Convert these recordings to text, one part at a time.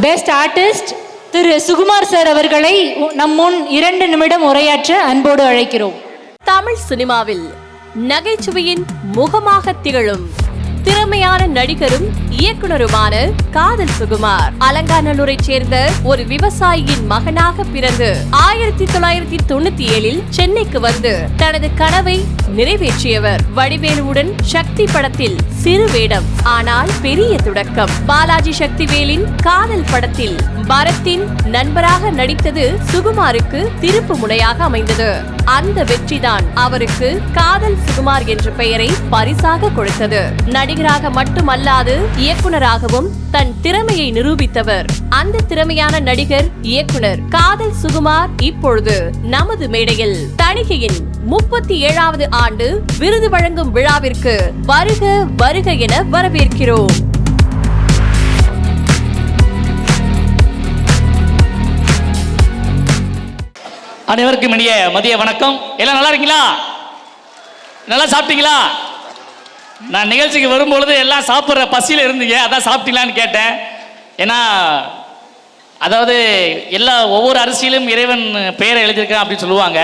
Best artist திரு Sukumar sir அவர்களை நம் முன் 2 நிமிடம் உரையாற்ற அன்போடு அழைக்கிறோம். தமிழ் சினிமாவில் நகைச்சுவையின் முகமாக திகழும் திறமையான நடிகரும் இயக்குனருமான காதல் சுகுமார் அலங்காநல்லூரை சேர்ந்த ஒரு விவசாயியின் மகனாக பிறந்து 1997 சென்னைக்கு வந்து தனது கனவை நிறைவேற்றியவர். வடிவேலுவுடன் சக்தி படத்தில் சிறு வேடம், ஆனால் பெரிய தொடக்கம். பாலாஜி சக்திவேலின் காதல் படத்தில் பரத்தின் நண்பராக நடித்தது சுகுமாருக்கு திருப்பு முனையாக அமைந்தது. அந்த வெற்றிதான் அவருக்கு காதல் சுகுமார் என்ற பெயரை பரிசாக கொடுத்தது. நடிகராக மட்டுமல்லாது இயக்குனராகவும் தன் திறமையை நிரூபித்தவர். அந்த திறமையான நடிகர் இயக்குனர் காதல் சுகுமார் இப்பொழுது நமது மேடையில் தணிகையின் 37வது ஆண்டு விருது வழங்கும் விழாவிற்கு வருக வருக என வரவேற்கிறோம். அனைவருக்கும் இனிய மதிய வணக்கம். எல்லாம் நல்லா இருக்கீங்களா? நல்லா சாப்பிட்டீங்களா? நான் நிகழ்ச்சிக்கு வரும்பொழுது எல்லாம் சாப்பிட்ற பசியில் இருந்தீங்க, அதான் சாப்பிட்டீங்களான்னு கேட்டேன். ஏன்னா அதாவது ஒவ்வொரு அரிசியிலும் இறைவன் பெயரை எழுதியிருக்கான் அப்படின்னு சொல்லுவாங்க.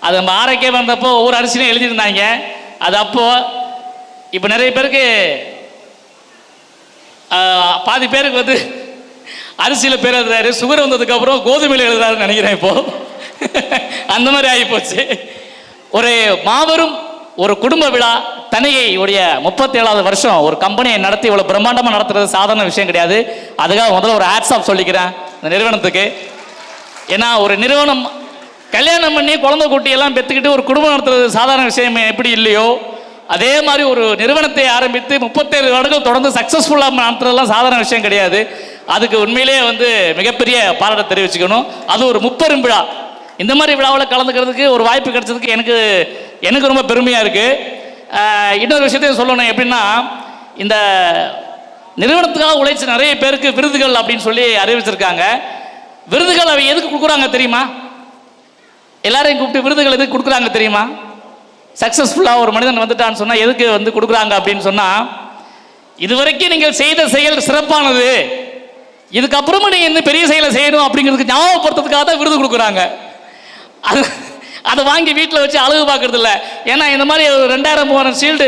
அது நம்ம ஆரோக்கியம் வந்தப்போ ஒவ்வொரு அரிசியிலும் எழுதியிருந்தாங்க. அது அப்போது இப்போ நிறைய பேருக்கு பாதி பேருக்கு வந்து அரிசியில் பேர் எழுதுறாரு, சுகர் வந்ததுக்கப்புறம் கோதுமையில் எழுதுறாருன்னு நினைக்கிறேன். இப்போது அந்த மாதிரி ஆகிப்போச்சு. ஒரு மாபெரும் ஒரு குடும்ப விழா தணிகை உடைய 37வது வருஷம் ஒரு கம்பெனியை நடத்தி இவ்வளோ பிரம்மாண்டமாக நடத்துறது சாதாரண விஷயம் கிடையாது. அதுக்காக முதல்ல ஒரு ஹேட்ஸ் ஆஃப் சொல்லிக்கிறேன் இந்த நிறுவனத்துக்கு. ஏன்னா ஒரு நிறுவனம் கல்யாணம் பண்ணி குழந்தை குட்டியெல்லாம் பெற்றுக்கிட்டு ஒரு குடும்பம் நடத்துறது சாதாரண விஷயம் எப்படி இல்லையோ, அதே மாதிரி ஒரு நிறுவனத்தை ஆரம்பித்து 37 வருடங்கள் தொடர்ந்து சக்ஸஸ்ஃபுல்லாக நடத்துறதுலாம் சாதாரண விஷயம் கிடையாது. அதுக்கு உண்மையிலே வந்து மிகப்பெரிய பாராட்ட தெரிவிச்சுக்கணும். அது ஒரு முப்பெரும் விழா. இந்த மாதிரி விழாவில் கலந்துக்கிறதுக்கு ஒரு வாய்ப்பு கிடைச்சதுக்கு எனக்கு ரொம்ப பெருமையாக இருக்குது. இன்னொரு விஷயத்தையும் சொல்லணும். எப்படின்னா, இந்த நிறுவனத்துக்காக உழைச்ச நிறைய பேருக்கு விருதுகள் அப்படின்னு சொல்லி அறிவிச்சிருக்காங்க. விருதுகள் அவை எதுக்கு கொடுக்குறாங்க தெரியுமா? எல்லாரையும் கூப்பிட்டு விருதுகள் எதுக்கு கொடுக்குறாங்க தெரியுமா? சக்ஸஸ்ஃபுல்லாக ஒரு மனிதன் வந்துட்டான்னு சொன்னால் எதுக்கு வந்து கொடுக்குறாங்க அப்படின்னு சொன்னால், இதுவரைக்கும் நீங்கள் செய்த செயல் சிறப்பானது, இதுக்கப்புறமா நீங்கள் இன்னும் பெரிய செயலை செய்யணும் அப்படிங்கிறதுக்கு ஞாபகப்படுத்துறதுக்காக தான் விருது கொடுக்குறாங்க. அதை வாங்கி வீட்டில் வச்சு அழகு பார்க்கறது இல்லை. ஏன்னா இந்த மாதிரி ஒரு 2000-3000 ஷீல்டு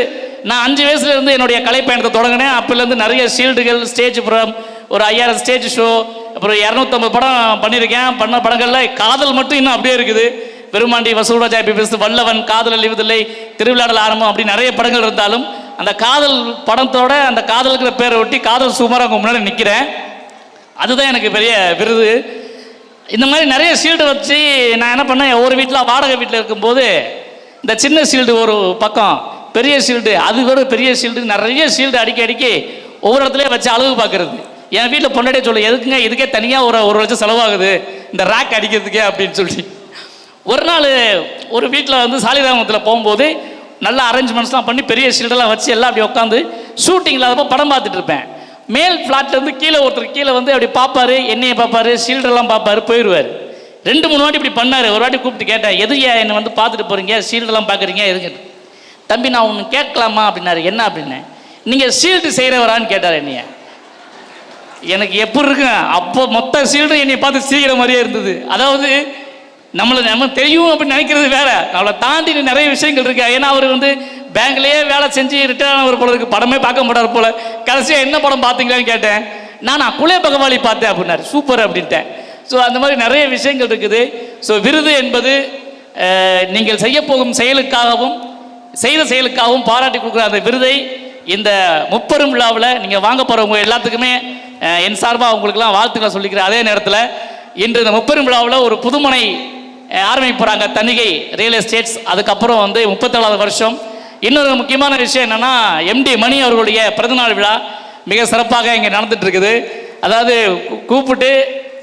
நான் 5 வயசுலேருந்து என்னுடைய கலை பயணத்தை தொடங்கினேன். அப்போலேருந்து நிறைய ஷீல்டுகள், ஸ்டேஜ் ப்ரோக்ராம், ஒரு 5000 ஸ்டேஜ் ஷோ, அப்புறம் 250 படம் பண்ணியிருக்கேன். பண்ண படங்களில் காதல் மட்டும் இன்னும் அப்படியே இருக்குது. பெருமாண்டி, வசூல்ராஜா, பிபிஎஸ், வல்லவன், காதல் அழிவதில்லை, திருவிழாடல் ஆரம்பம், அப்படி நிறைய படங்கள் இருந்தாலும் அந்த காதல் படத்தோட அந்த காதலுக்கு பேரை ஒட்டி காதல் சுமாராக அவங்க முன்னாடி நிற்கிறேன். அதுதான் எனக்கு பெரிய விருது. இந்த மாதிரி நிறைய ஷீல்டு வச்சு நான் என்ன பண்ணேன், ஒரு வீட்டில் வாடகை வீட்டில் இருக்கும்போது இந்த சின்ன ஷீல்டு ஒரு பக்கம், பெரிய ஷீல்டு அது கூட பெரிய ஷீல்டு, நிறைய ஷீல்டு அடிக்கி ஒவ்வொரு இடத்துலையும் வச்சு அழகு பார்க்கறது. என் வீட்டில் பொண்டாட்டியே சொல்லு, எதுக்குங்க இதுக்கே தனியாக ஒரு லட்சம் செலவாகுது இந்த ரேக் அடிக்கிறதுக்கே அப்படின்னு சொல்லி. ஒரு நாள் ஒரு வீட்டில் வந்து சாலிகிராமத்தில் போகும்போது நல்ல அரேஞ்ச்மெண்ட்ஸ்லாம் பண்ணி பெரிய ஷீல்டெல்லாம் வச்சு எல்லாம் அப்படி உட்காந்து ஷூட்டிங் இல்லாதப்போ படம் பார்த்துட்டு இருப்பேன். மேல் ஃப்ளாட்லேருந்து ஒருத்தர் கீழே வந்து அப்படி பார்ப்பாரு, என்னையை பார்ப்பாரு, ஷீல்டெல்லாம் பார்ப்பாரு, போயிடுவார். 2-3 வாட்டி இப்படி பண்ணார். ஒரு வாட்டி கூப்பிட்டு கேட்டேன், எதுயா என்னை வந்து பார்த்துட்டு போகிறீங்க, ஷீல்டெல்லாம் பார்க்குறீங்க எதுக்கு? தம்பி நான் ஒன்று கேட்கலாமா அப்படின்னாரு. என்ன அப்படின்னு? நீங்கள் ஷீல்டு செய்கிறவரான்னு கேட்டார் என்னைய. எனக்கு எப்படி இருக்குங்க, அப்போ மொத்த ஷீல்டு என்னை பார்த்து சிரிக்கிற மாதிரியே இருந்தது. அதாவது நம்ம தெரியும் அப்படின்னு நினைக்கிறது வேற, அவளை தாண்டி நிறைய விஷயங்கள் இருக்கு. ஏன்னா அவர் வந்து பேங்க்லேயே வேலை செஞ்சு ரிட்டர்ன் ஆனவர் போல இருக்கு, படமே பார்க்க மாட்டார் போல. கடைசியாக என்ன படம் பார்த்தீங்களான்னு கேட்டேன். நான் குலே பகவாலி பார்த்தேன் அப்படின்னாரு. சூப்பர் அப்படின்ட்டேன். ஸோ அந்த மாதிரி நிறைய விஷயங்கள் இருக்குது. ஸோ விருது என்பது நீங்கள் செய்ய போகும் செயலுக்காகவும் செய்த செயலுக்காகவும் பாராட்டி கொடுக்குற அந்த விருதை இந்த முப்பெரும் விழாவில் நீங்கள் வாங்க போகிறவங்க எல்லாத்துக்குமே என் சார்பாக அவங்களுக்கெல்லாம் வாழ்த்துக்களை சொல்லிக்கிறேன். அதே நேரத்தில் இன்று இந்த முப்பெரும் விழாவில் ஒரு புதுமனை ஆரம்பிக்க போகிறாங்க, தணிகை ரியல் எஸ்டேட்ஸ். அதுக்கப்புறம் வந்து 37வது வருஷம். இன்னொரு முக்கியமான விஷயம் என்னென்னா, எம்டி மணி அவர்களுடைய பிறந்தநாள் விழா மிக சிறப்பாக இங்கே நடந்துட்டு இருக்குது. அதாவது கூப்பிட்டு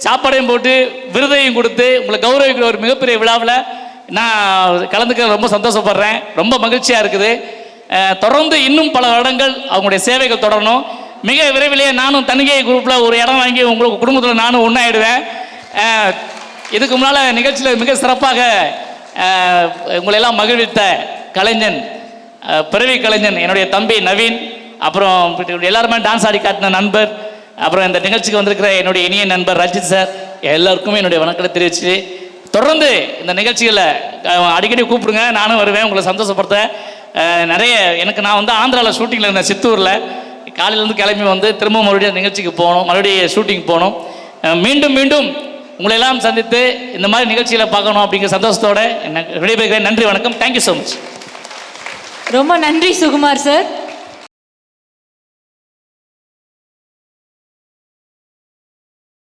சாப்பாடையும் போட்டு விருதையும் கொடுத்து உங்களை கௌரவிக்கிற ஒரு மிகப்பெரிய விழாவில் நான் கலந்துக்க ரொம்ப சந்தோஷப்படுறேன். ரொம்ப மகிழ்ச்சியாக இருக்குது. தொடர்ந்து இன்னும் பல வருடங்கள் அவங்களுடைய சேவைகள் தொடரணும். மிக விரைவிலேயே நானும் தணிகை குரூப்பில் ஒரு இடம் வாங்கி உங்களுக்கு குடும்பத்தில் நானும் ஒன்றாயிடுவேன். இதுக்கு முன்னால் நிகழ்ச்சியில் மிக சிறப்பாக உங்களெல்லாம் மகிழ்வித்த கலைஞன், பிறவி கலைஞன் என்னுடைய தம்பி நவீன், அப்புறம் எல்லாருமே டான்ஸ் ஆடி காட்டின நண்பர் அப்புறம் இந்த நிகழ்ச்சிக்கு வந்திருக்கிற என்னுடைய இனிய நண்பர் ரஞ்சித் சார் எல்லாருக்குமே என்னுடைய வணக்கத்தை தெரிவிச்சு தொடர்ந்து இந்த நிகழ்ச்சிகளை அடிக்கடி கூப்பிடுங்க, நானும் வருவேன் உங்களை சந்தோஷப்படுத்த. நிறைய நான் வந்து ஆந்திராவில் ஷூட்டிங்கில் இருந்தேன், சித்தூரில். காலையிலேருந்து கிளம்பி வந்து திரும்ப மறுபடியும் நிகழ்ச்சிக்கு போகணும், மறுபடியும் ஷூட்டிங் போகணும். மீண்டும் மீண்டும் உங்களை எல்லாம் சந்தித்து இந்த மாதிரி நிகழ்ச்சிகளை பார்க்கணும் அப்படிங்கிற சந்தோஷத்தோடு விடைபெறுகிறேன். நன்றி, வணக்கம். Thank you so much. ரொம்ப நன்றி சுகுமார் சார்.